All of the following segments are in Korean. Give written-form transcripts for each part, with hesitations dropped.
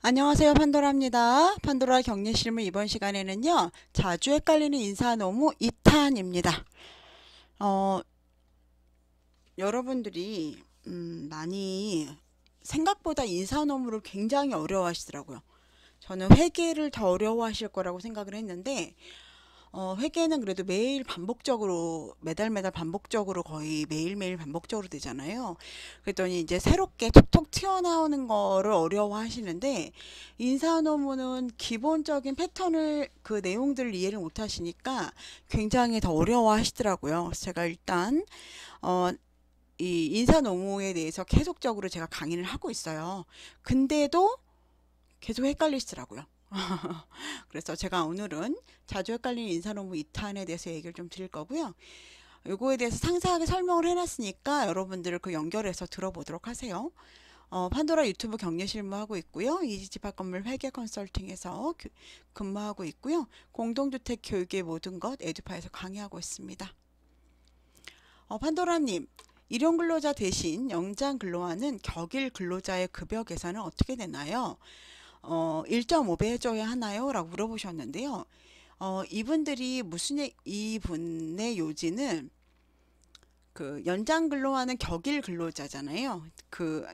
안녕하세요, 판도라입니다. 판도라 격리실무 이번 시간에는요, 자주 헷갈리는 인사노무 2탄입니다. 어, 여러분들이 많이 생각보다 인사노무를 굉장히 어려워하시더라고요. 저는 회계를 더 어려워하실 거라고 생각을 했는데, 회계는 그래도 매일 반복적으로, 매달 반복적으로 거의 매일매일 반복적으로 되잖아요. 그랬더니 이제 새롭게 톡톡 튀어나오는 거를 어려워하시는데, 인사노무는 기본적인 패턴을, 그 내용들을 이해를 못 하시니까 굉장히 더 어려워하시더라고요. 그래서 제가 일단, 어, 이 인사노무에 대해서 계속적으로 제가 강의를 하고 있어요. 근데도 계속 헷갈리시더라고요. 그래서 제가 오늘은 자주 헷갈리는 인사노무 2탄에 대해서 얘기를 좀 드릴 거고요. 요거에 대해서 상세하게 설명을 해놨으니까 여러분들 그 연결해서 들어보도록 하세요. 판도라 유튜브 격려실무 하고 있고요. 이지집합건물 회계 컨설팅에서 근무하고 있고요. 공동주택 교육의 모든 것 에듀파에서 강의하고 있습니다. 판도라님, 일용 근로자 대신 연장 근로하는 격일 근로자의 급여 계산은 어떻게 되나요? 1.5배 해줘야 하나요? 라고 물어보셨는데요. 이분들이 이분의 요지는 그 연장 근로하는 격일 근로자잖아요.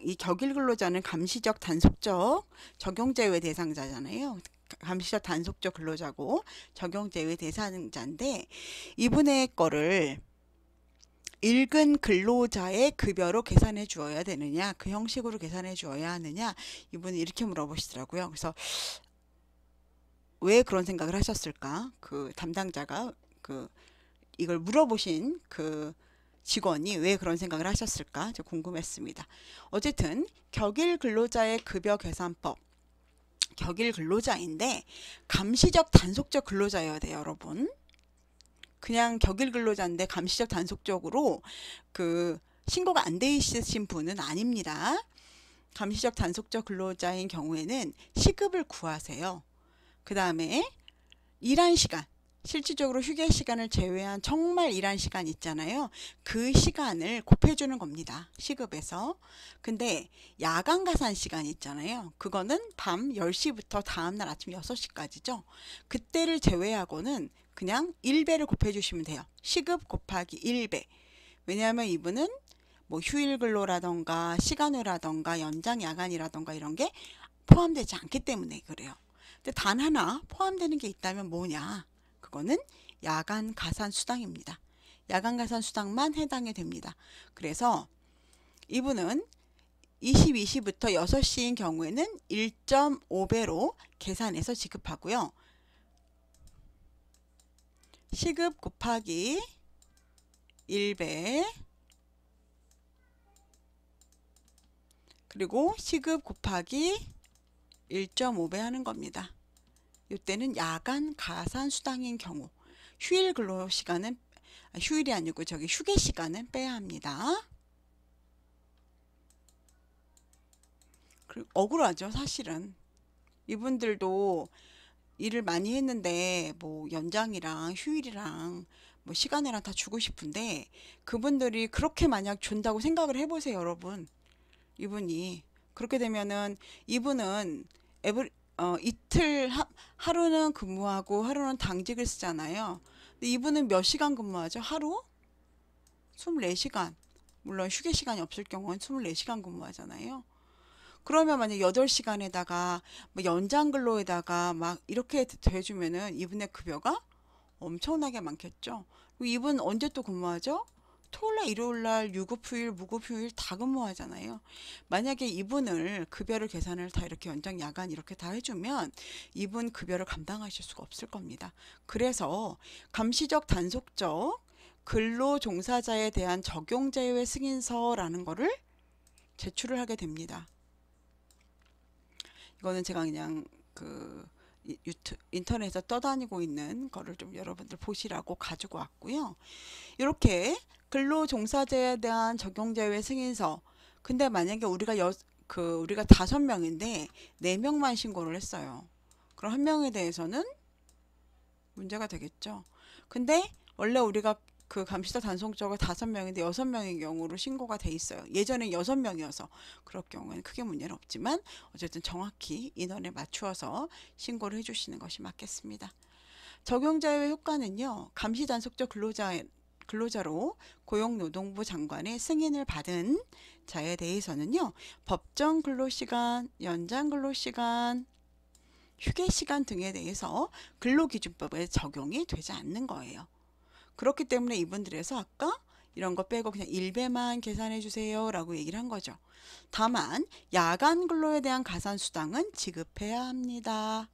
이 격일 근로자는 감시적 단속적 적용제외 대상자잖아요. 감시적 단속적 근로자고 적용제외 대상자인데 이분의 거를 일근 근로자의 급여로 계산해 주어야 되느냐, 그 형식으로 계산해 주어야 하느냐, 이분이 이렇게 물어보시더라고요. 그래서 왜 그런 생각을 하셨을까? 그 담당자가 이걸 물어보신 그 직원이 왜 그런 생각을 하셨을까? 저 궁금했습니다. 어쨌든 격일 근로자의 급여 계산법, 격일 근로자인데 감시적 단속적 근로자여야 돼요, 여러분. 그냥 격일 근로자인데 감시적 단속적으로 그 신고가 안 돼 있으신 분은 아닙니다. 감시적 단속적 근로자인 경우에는 시급을 구하세요. 그 다음에 일한 시간, 실질적으로 휴게 시간을 제외한 정말 일한 시간 있잖아요. 그 시간을 곱해주는 겁니다. 시급에서. 근데 야간 가산 시간 있잖아요. 그거는 밤 10시부터 다음날 아침 6시까지죠. 그때를 제외하고는 그냥 1배를 곱해주시면 돼요. 시급 곱하기 1배. 왜냐하면 이분은 뭐 휴일 근로라던가 시간외라던가 연장 야간이라던가 이런 게 포함되지 않기 때문에 그래요. 근데 단 하나 포함되는 게 있다면 뭐냐? 그거는 야간 가산 수당입니다. 야간 가산 수당만 해당이 됩니다. 그래서 이분은 22시부터 6시인 경우에는 1.5배로 계산해서 지급하고요. 시급 곱하기 1배 그리고 시급 곱하기 1.5배 하는 겁니다. 이때는 야간 가산 수당인 경우 휴일 근로 시간은 휴일이 아니고 휴게 시간은 빼야 합니다. 그리고 억울하죠, 사실은. 이분들도 일을 많이 했는데 뭐 연장이랑 휴일이랑 뭐 시간이랑 다 주고 싶은데 그분들이 그렇게 만약 준다고 생각을 해보세요, 여러분. 이분이 그렇게 되면은 이분은 이틀 하루는 근무하고 하루는 당직을 쓰잖아요. 근데 이분은 몇 시간 근무하죠? 하루? 24시간. 물론 휴게 시간이 없을 경우는 24시간 근무하잖아요. 그러면 만약 8시간에다가 뭐 연장 근로에다가 막 이렇게 돼주면은 이분의 급여가 엄청나게 많겠죠. 그리고 이분 언제 또 근무하죠? 토요일날, 일요일날, 유급휴일, 무급휴일 다 근무하잖아요. 만약에 이분을 급여를 계산을 다 이렇게 연장 야간 이렇게 다 해주면 이분 급여를 감당하실 수가 없을 겁니다. 그래서 감시적 단속적 근로 종사자에 대한 적용 제외 승인서라는 거를 제출을 하게 됩니다. 이거는 제가 그냥 인터넷에서 떠다니고 있는 거를 좀 여러분들 보시라고 가지고 왔고요. 이렇게 근로종사자에 대한 적용제외 승인서. 근데 만약에 우리가 5명인데 4명만 신고를 했어요. 그럼 1명에 대해서는 문제가 되겠죠. 근데 원래 우리가 그 감시자 단속자가 5명인데 6명의 경우로 신고가 돼 있어요. 예전에 6명이어서 그럴 경우에는 크게 문제는 없지만 어쨌든 정확히 인원에 맞추어서 신고를 해주시는 것이 맞겠습니다. 적용자의 효과는요. 감시 단속자 근로자로 고용노동부 장관의 승인을 받은 자에 대해서는요. 법정 근로시간, 연장 근로시간, 휴게시간 등에 대해서 근로기준법에 적용이 되지 않는 거예요. 그렇기 때문에 이분들에서 아까 이런 거 빼고 그냥 일배만 계산해 주세요 라고 얘기를 한 거죠. 다만 야간 근로에 대한 가산수당은 지급해야 합니다.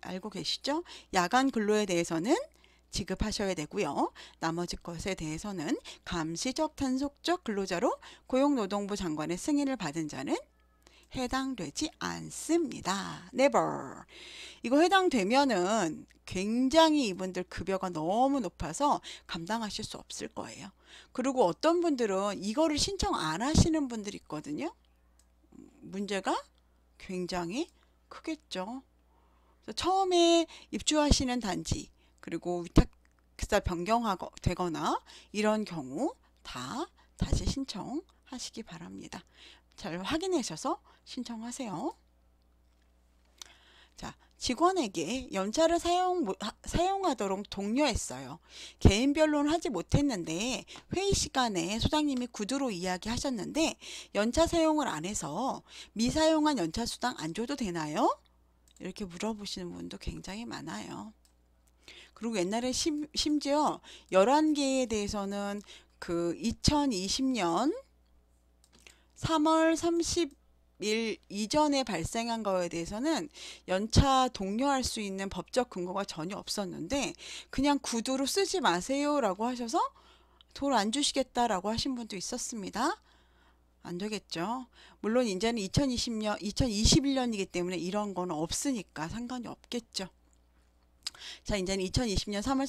알고 계시죠? 야간 근로에 대해서는 지급하셔야 되고요. 나머지 것에 대해서는 감시적 단속적 근로자로 고용노동부 장관의 승인을 받은 자는 해당되지 않습니다. Never. 이거 해당되면은 굉장히 이분들 급여가 너무 높아서 감당하실 수 없을 거예요. 그리고 어떤 분들은 이거를 신청 안 하시는 분들이 있거든요. 문제가 굉장히 크겠죠. 그래서 처음에 입주하시는 단지 그리고 위탁사 변경되거나 이런 경우 다 다시 신청하시기 바랍니다. 잘 확인하셔서 신청하세요. 자, 직원에게 연차를 사용하도록 독려했어요. 개인별로는 하지 못했는데 회의 시간에 소장님이 구두로 이야기하셨는데 연차 사용을 안 해서 미사용한 연차 수당 안 줘도 되나요? 이렇게 물어보시는 분도 굉장히 많아요. 그리고 옛날에 심지어 11개에 대해서는 그 2020년 3월 30일 이전에 발생한 거에 대해서는 연차 독려할 수 있는 법적 근거가 전혀 없었는데 그냥 구두로 쓰지 마세요 라고 하셔서 돈 안 주시겠다라고 하신 분도 있었습니다. 안 되겠죠. 물론 이제는 2021년이기 때문에 이런 건 없으니까 상관이 없겠죠. 자, 이제는 2020년 3월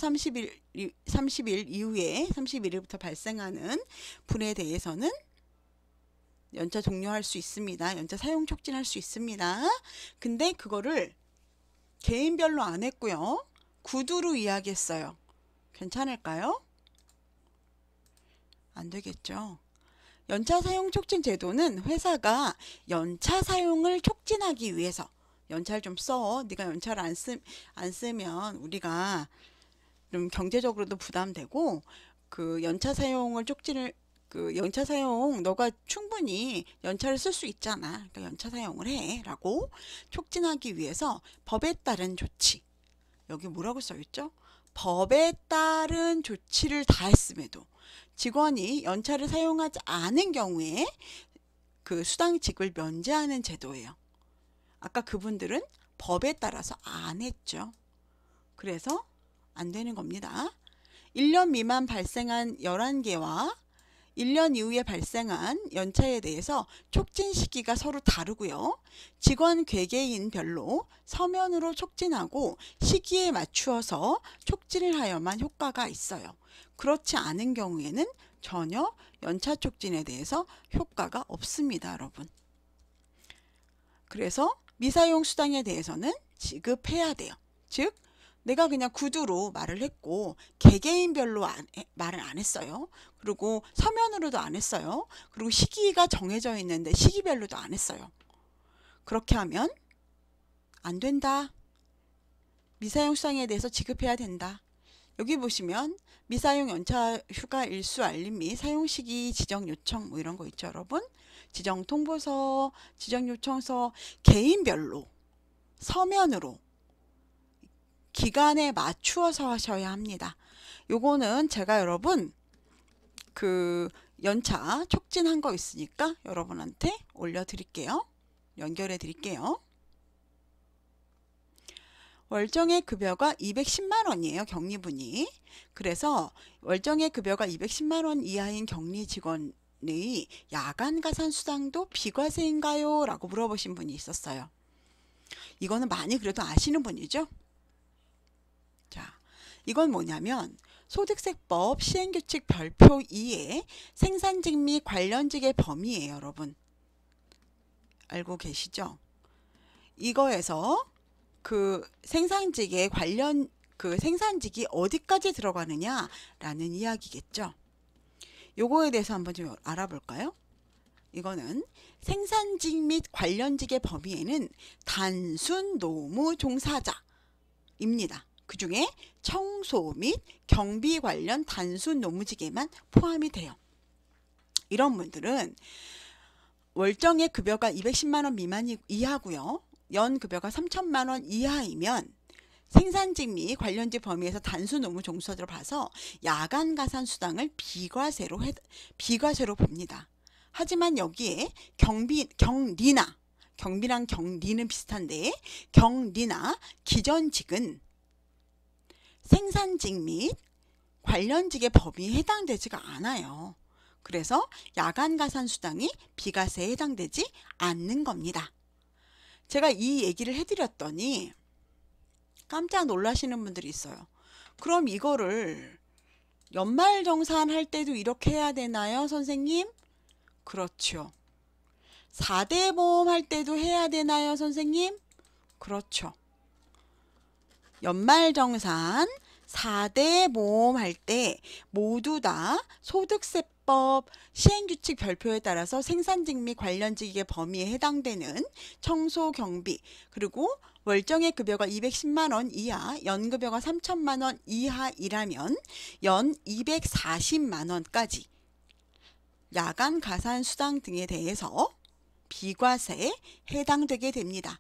30일 이후에 31일부터 발생하는 분에 대해서는 연차 종료할 수 있습니다. 연차 사용 촉진할 수 있습니다. 근데 그거를 개인별로 안 했고요. 구두로 이야기했어요. 괜찮을까요? 안 되겠죠. 연차 사용 촉진 제도는 회사가 연차 사용을 촉진하기 위해서 연차를 좀 써. 네가 연차를 안 쓰면 우리가 좀 경제적으로도 부담되고 그 연차 사용을 촉진을 연차 사용 너가 충분히 연차를 쓸 수 있잖아. 그러니까 연차 사용을 해 라고 촉진하기 위해서 법에 따른 조치. 여기 뭐라고 써있죠? 법에 따른 조치를 다했음에도 직원이 연차를 사용하지 않은 경우에 그 수당직을 면제하는 제도예요. 아까 그분들은 법에 따라서 안 했죠. 그래서 안 되는 겁니다. 1년 미만 발생한 11개와 1년 이후에 발생한 연차에 대해서 촉진 시기가 서로 다르고요. 직원 개개인별로 서면으로 촉진하고 시기에 맞추어서 촉진을 하여만 효과가 있어요. 그렇지 않은 경우에는 전혀 연차 촉진에 대해서 효과가 없습니다, 여러분. 그래서 미사용 수당에 대해서는 지급해야 돼요. 즉 내가 그냥 구두로 말을 했고 개개인별로 말을 안 했어요. 그리고 서면으로도 안 했어요. 그리고 시기가 정해져 있는데 시기별로도 안 했어요. 그렇게 하면 안 된다. 미사용 수당에 대해서 지급해야 된다. 여기 보시면 미사용 연차 휴가 일수 알림 및 사용 시기 지정 요청 뭐 이런 거 있죠, 여러분. 지정 통보서, 지정 요청서 개인별로 서면으로 기간에 맞추어서 하셔야 합니다. 요거는 제가 여러분 그 연차 촉진한 거 있으니까 여러분한테 올려드릴게요. 연결해 드릴게요. 월정의 급여가 210만 원이에요. 격리분이. 그래서 월정의 급여가 210만 원 이하인 격리 직원의 야간 가산 수당도 비과세인가요? 라고 물어보신 분이 있었어요. 이거는 많이 그래도 아시는 분이죠. 자, 이건 뭐냐면 소득세법 시행규칙 별표 2의 생산직 및 관련직의 범위예요, 여러분. 알고 계시죠? 이거에서 그 생산직의 관련 그 생산직이 어디까지 들어가느냐라는 이야기겠죠. 요거에 대해서 한번 좀 알아볼까요? 이거는 생산직 및 관련직의 범위에는 단순 노무 종사자입니다. 그 중에 청소 및 경비 관련 단순 노무직에만 포함이 돼요. 이런 분들은 월정의 급여가 210만원 미만 이하고요. 연 급여가 3천만원 이하이면 생산직 및 관련직 범위에서 단순 노무 종사자로 봐서 야간 가산 수당을 비과세로 봅니다. 하지만 여기에 경리나, 경비랑 경리는 비슷한데 경리나 기전직은 생산직 및 관련직의 범위에 해당되지가 않아요. 그래서 야간 가산 수당이 비과세에 해당되지 않는 겁니다. 제가 이 얘기를 해드렸더니 깜짝 놀라시는 분들이 있어요. 그럼 이거를 연말정산 할 때도 이렇게 해야 되나요, 선생님? 그렇죠. 4대 보험 할 때도 해야 되나요, 선생님? 그렇죠. 연말정산 4대 보험 할 때 모두 다 소득세법 시행규칙 별표에 따라서 생산직 및 관련직의 범위에 해당되는 청소 경비, 그리고 월정의 급여가 210만원 이하, 연급여가 3천만원 이하이라면 연 240만원까지 야간 가산 수당 등에 대해서 비과세에 해당되게 됩니다.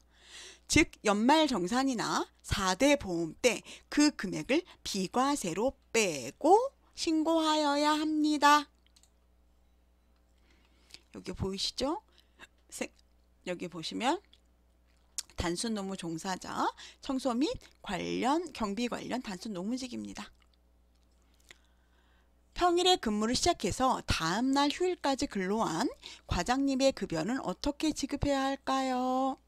즉 연말정산이나 4대 보험 때 그 금액을 비과세로 빼고 신고하여야 합니다. 여기 보이시죠? 여기 보시면 단순 노무 종사자, 청소 및 경비 관련 단순 노무직입니다. 평일에 근무를 시작해서 다음날 휴일까지 근로한 과장님의 급여는 어떻게 지급해야 할까요?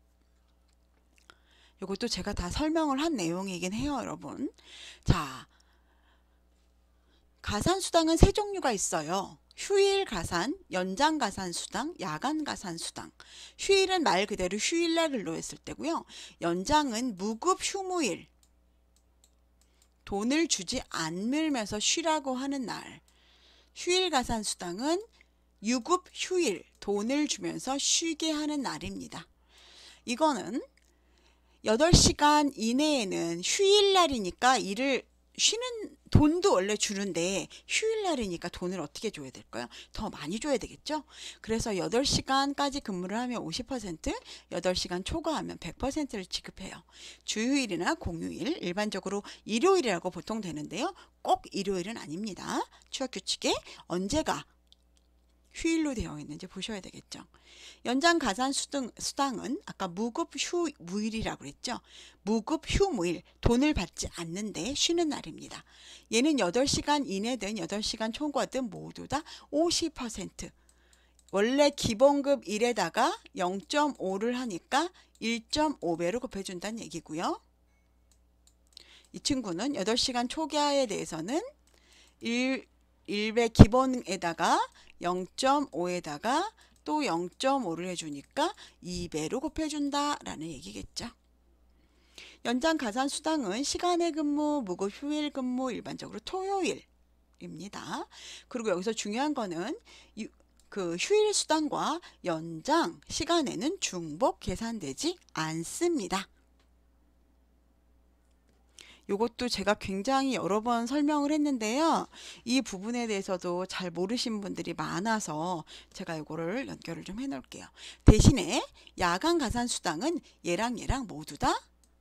이것도 제가 다 설명을 한 내용이긴 해요, 여러분. 자, 가산수당은 세 종류가 있어요. 휴일 가산, 연장 가산 수당, 야간 가산 수당. 휴일은 말 그대로 휴일날 근로했을 때고요. 연장은 무급 휴무일, 돈을 주지 않으면서 쉬라고 하는 날. 휴일 가산 수당은 유급 휴일, 돈을 주면서 쉬게 하는 날입니다. 이거는 8시간 이내에는 휴일날이니까 일을 쉬는 돈도 원래 주는데 휴일날이니까 돈을 어떻게 줘야 될까요? 더 많이 줘야 되겠죠? 그래서 8시간까지 근무를 하면 50%, 8시간 초과하면 100%를 지급해요. 주휴일이나 공휴일, 일반적으로 일요일이라고 보통 되는데요. 꼭 일요일은 아닙니다. 취업규칙에 언제가 휴일로 되어 있는지 보셔야 되겠죠. 연장 가산 수당은 아까 무급 휴무일이라고 그랬죠. 무급 휴무일, 돈을 받지 않는데 쉬는 날입니다. 얘는 8시간 이내든 8시간 초과든 모두 다 50%. 원래 기본급 1에다가 0.5를 하니까 1.5배로 곱해준다는 얘기고요. 이 친구는 8시간 초과에 대해서는 1배 기본에다가 0.5에다가 또 0.5를 해주니까 2배로 곱해준다 라는 얘기겠죠. 연장 가산 수당은 시간의 근무, 무급 휴일 근무, 일반적으로 토요일입니다. 그리고 여기서 중요한 거는 그 휴일 수당과 연장 시간에는 중복 계산되지 않습니다. 이것도 제가 굉장히 여러 번 설명을 했는데요. 이 부분에 대해서도 잘 모르신 분들이 많아서 제가 이거를 연결을 좀 해놓을게요. 대신에 야간 가산 수당은 얘랑 모두 다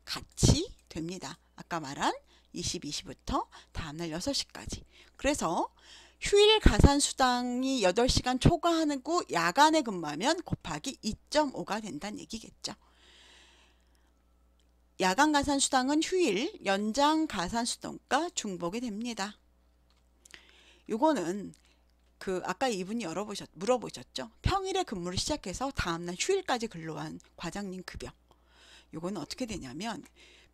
같이 됩니다. 아까 말한 22시부터 다음날 6시까지. 그래서 휴일 가산 수당이 8시간 초과하고 야간에 근무하면 곱하기 2.5가 된다는 얘기겠죠. 야간 가산 수당은 휴일, 연장 가산 수당과 중복이 됩니다. 요거는 아까 이분이 물어보셨죠. 평일에 근무를 시작해서 다음날 휴일까지 근로한 과장님 급여. 요거는 어떻게 되냐면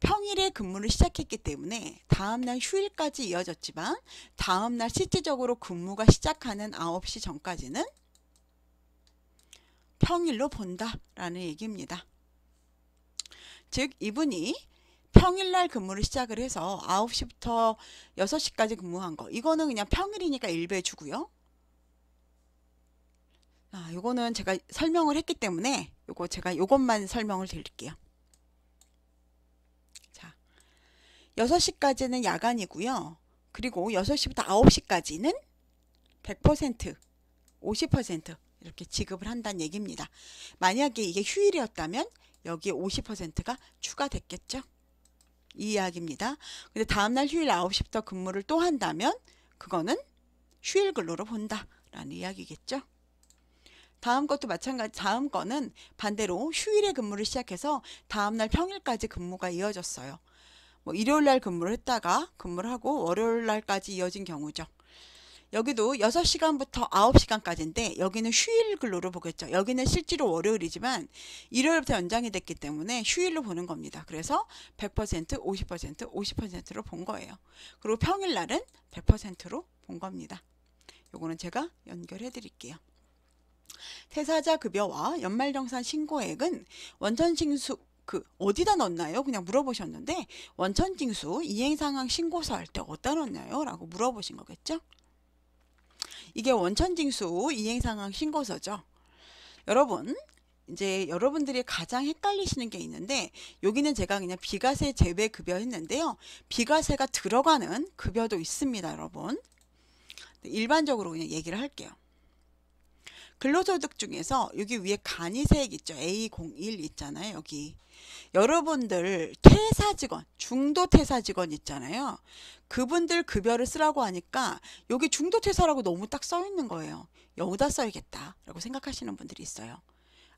평일에 근무를 시작했기 때문에 다음날 휴일까지 이어졌지만 다음날 실질적으로 근무가 시작하는 9시 전까지는 평일로 본다라는 얘기입니다. 즉 이분이 평일날 근무를 시작을 해서 9시부터 6시까지 근무한 거. 이거는 그냥 평일이니까 1배 주고요. 요거는 제가 설명을 했기 때문에 요것만 설명을 드릴게요. 자, 6시까지는 야간이고요. 그리고 6시부터 9시까지는 100%, 50% 이렇게 지급을 한다는 얘기입니다. 만약에 이게 휴일이었다면 여기에 50%가 추가됐겠죠. 이 이야기입니다. 근데 다음날 휴일 9시부터 근무를 또 한다면 그거는 휴일 근로로 본다 라는 이야기겠죠. 다음 것도 마찬가지. 다음 거는 반대로 휴일에 근무를 시작해서 다음날 평일까지 근무가 이어졌어요. 뭐 일요일날 근무를 했다가 근무를 하고 월요일날까지 이어진 경우죠. 여기도 6시간부터 9시간까지인데 여기는 휴일 근로로 보겠죠. 여기는 실제로 월요일이지만 일요일부터 연장이 됐기 때문에 휴일로 보는 겁니다. 그래서 100%, 50%, 50%로 본 거예요. 그리고 평일날은 100%로 본 겁니다. 요거는 제가 연결해 드릴게요. 퇴사자 급여와 연말정산 신고액은 원천징수 어디다 넣나요? 그냥 물어보셨는데 원천징수 이행상황 신고서 할 때 어디다 넣나요? 라고 물어보신 거겠죠? 이게 원천징수 이행상황 신고서죠. 여러분, 이제 여러분들이 가장 헷갈리시는 게 있는데 여기는 제가 그냥 비과세 제외 급여 했는데요. 비과세가 들어가는 급여도 있습니다, 여러분. 일반적으로 그냥 얘기를 할게요. 근로소득 중에서 여기 위에 간이세액 있죠. A01 있잖아요. 여기. 여러분들 퇴사직원, 중도퇴사직원 있잖아요. 그분들 급여를 쓰라고 하니까 여기 중도퇴사라고 너무 딱 써 있는 거예요. 여기다 써야겠다 라고 생각하시는 분들이 있어요.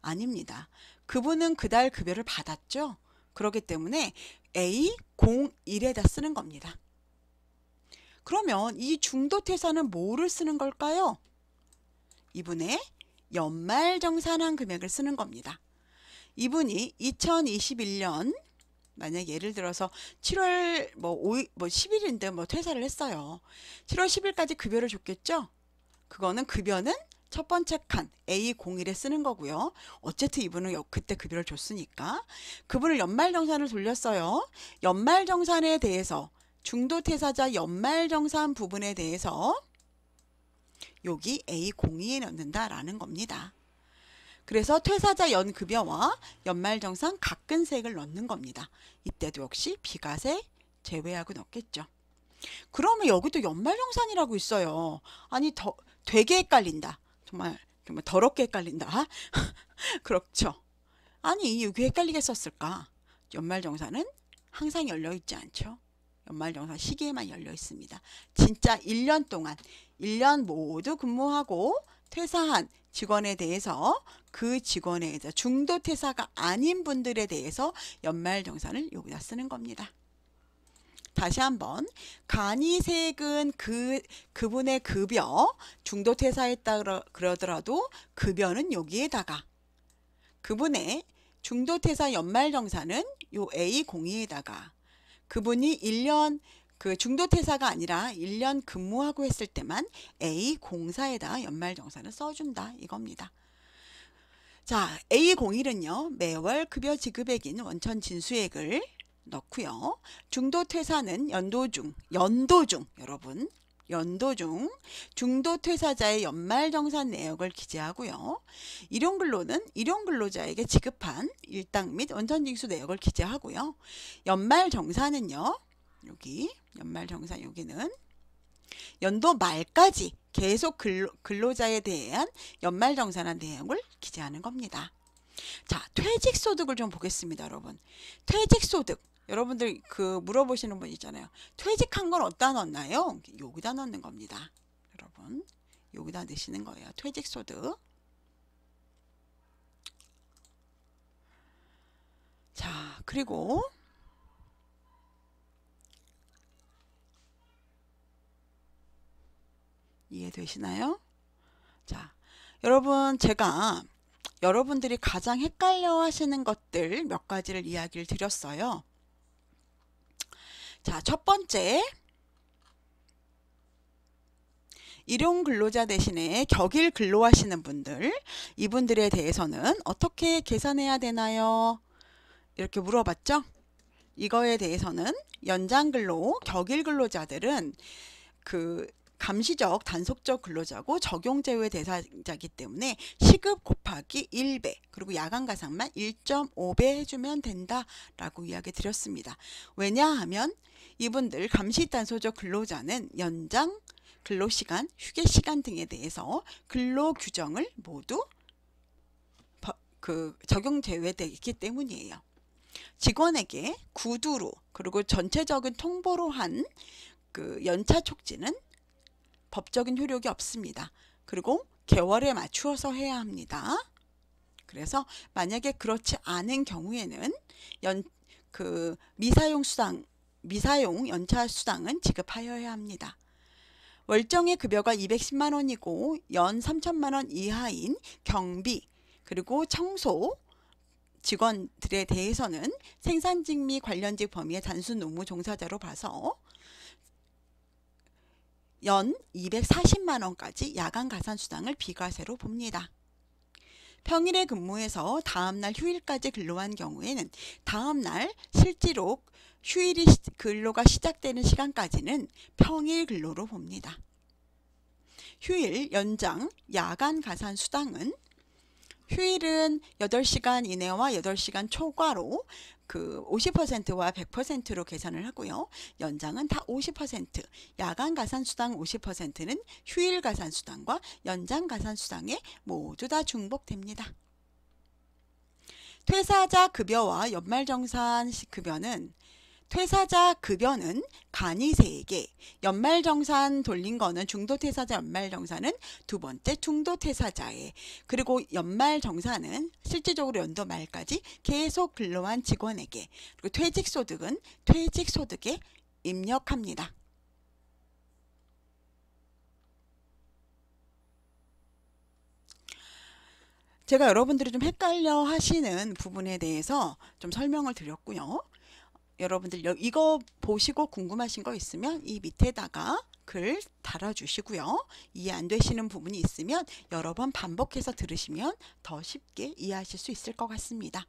아닙니다. 그분은 그달 급여를 받았죠. 그렇기 때문에 A01에다 쓰는 겁니다. 그러면 이 중도퇴사는 뭐를 쓰는 걸까요? 이분의 연말정산한 금액을 쓰는 겁니다. 이분이 2021년 만약 예를 들어서 7월 10일인데 퇴사를 했어요. 7월 10일까지 급여를 줬겠죠? 그거는 급여는 첫 번째 칸 A01에 쓰는 거고요. 어쨌든 이분은 그때 급여를 줬으니까 그분을 연말정산을 돌렸어요. 연말정산에 대해서 중도퇴사자 연말정산 부분에 대해서 여기 A02에 넣는다라는 겁니다. 그래서 퇴사자 연급여와 연말정산 각근세액을 넣는 겁니다. 이때도 역시 비과세 제외하고 넣겠죠. 그러면 여기도 연말정산이라고 있어요. 아니 되게 헷갈린다. 정말 더럽게 헷갈린다. 그렇죠. 아니 여기 헷갈리게 썼을까? 연말정산은 항상 열려있지 않죠. 연말정산 시기에만 열려 있습니다. 진짜 1년 동안 1년 모두 근무하고 퇴사한 직원에 대해서 그 직원에 대해서 중도퇴사가 아닌 분들에 대해서 연말정산을 여기다 쓰는 겁니다. 다시 한번 간이세액은 그분의 급여 중도퇴사했다 그러더라도 급여는 여기에다가 그분의 중도퇴사 연말정산은 요 A02에다가 그분이 1년 중도퇴사가 아니라 1년 근무하고 했을 때만 A04에다 연말정산을 써준다 이겁니다. 자, A01은요. 매월 급여 지급액인 원천진수액을 넣고요. 중도퇴사는 연도중 여러분 연도중 중도퇴사자의 연말정산 내역을 기재하고요. 일용근로는 일용근로자에게 지급한 일당 및 원천징수 내역을 기재하고요. 연말정산은요. 여기 연말정산 여기는 연도 말까지 계속 근로자에 대한 연말정산한 내용을 기재하는 겁니다. 자, 퇴직소득을 좀 보겠습니다, 여러분. 퇴직소득. 여러분들 물어보시는 분 있잖아요. 퇴직한 건 어디다 넣나요? 여기다 넣는 겁니다. 여러분, 여기다 넣으시는 거예요. 퇴직소득. 자, 그리고 이해되시나요? 자, 여러분 제가 여러분들이 가장 헷갈려 하시는 것들 몇 가지를 이야기를 드렸어요. 자, 첫 번째 일용 근로자 대신에 격일 근로하시는 분들 이분들에 대해서는 어떻게 계산해야 되나요? 이렇게 물어봤죠? 이거에 대해서는 연장근로, 격일 근로자들은 감시적, 단속적 근로자고 적용제외 대상자이기 때문에 시급 곱하기 1배 그리고 야간 가산만 1.5배 해주면 된다라고 이야기 드렸습니다. 왜냐하면 이분들 감시 단속적 근로자는 연장 근로시간, 휴게시간 등에 대해서 근로 규정을 모두 적용 제외되기 때문이에요. 직원에게 구두로 그리고 전체적인 통보로 한 연차 촉진은 법적인 효력이 없습니다. 그리고 개월에 맞추어서 해야 합니다. 그래서 만약에 그렇지 않은 경우에는 미사용 연차 수당은 지급하여야 합니다. 월정의 급여가 210만 원이고 연 3천만 원 이하인 경비 그리고 청소 직원들에 대해서는 생산직미 관련직 범위의 단순 노무 종사자로 봐서 연 240만 원까지 야간 가산수당을 비과세로 봅니다. 평일에 근무해서 다음날 휴일까지 근로한 경우에는 다음날 실제로 휴일이 근로가 시작되는 시간까지는 평일 근로로 봅니다. 휴일, 연장, 야간 가산수당은 휴일은 8시간 이내와 8시간 초과로 50%와 100%로 계산을 하고요. 연장은 다 50%, 야간 가산수당 50%는 휴일 가산수당과 연장 가산수당에 모두 다 중복됩니다. 퇴사자 급여와 연말정산 급여는 퇴사자 급여는 간이세에게, 연말정산 돌린 거는 중도퇴사자 연말정산은 두 번째 중도퇴사자에, 그리고 연말정산은 실질적으로 연도 말까지 계속 근로한 직원에게, 그리고 퇴직소득은 퇴직소득에 입력합니다. 제가 여러분들이 좀 헷갈려 하시는 부분에 대해서 좀 설명을 드렸고요. 여러분들 이거 보시고 궁금하신 거 있으면 이 밑에다가 글 달아주시고요. 이해 안 되시는 부분이 있으면 여러 번 반복해서 들으시면 더 쉽게 이해하실 수 있을 것 같습니다.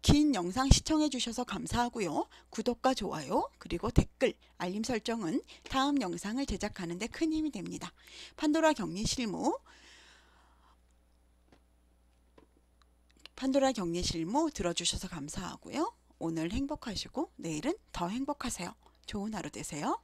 긴 영상 시청해 주셔서 감사하고요. 구독과 좋아요 그리고 댓글, 알림 설정은 다음 영상을 제작하는 데 큰 힘이 됩니다. 판도라 격리 실무 들어주셔서 감사하고요. 오늘 행복하시고 내일은 더 행복하세요. 좋은 하루 되세요.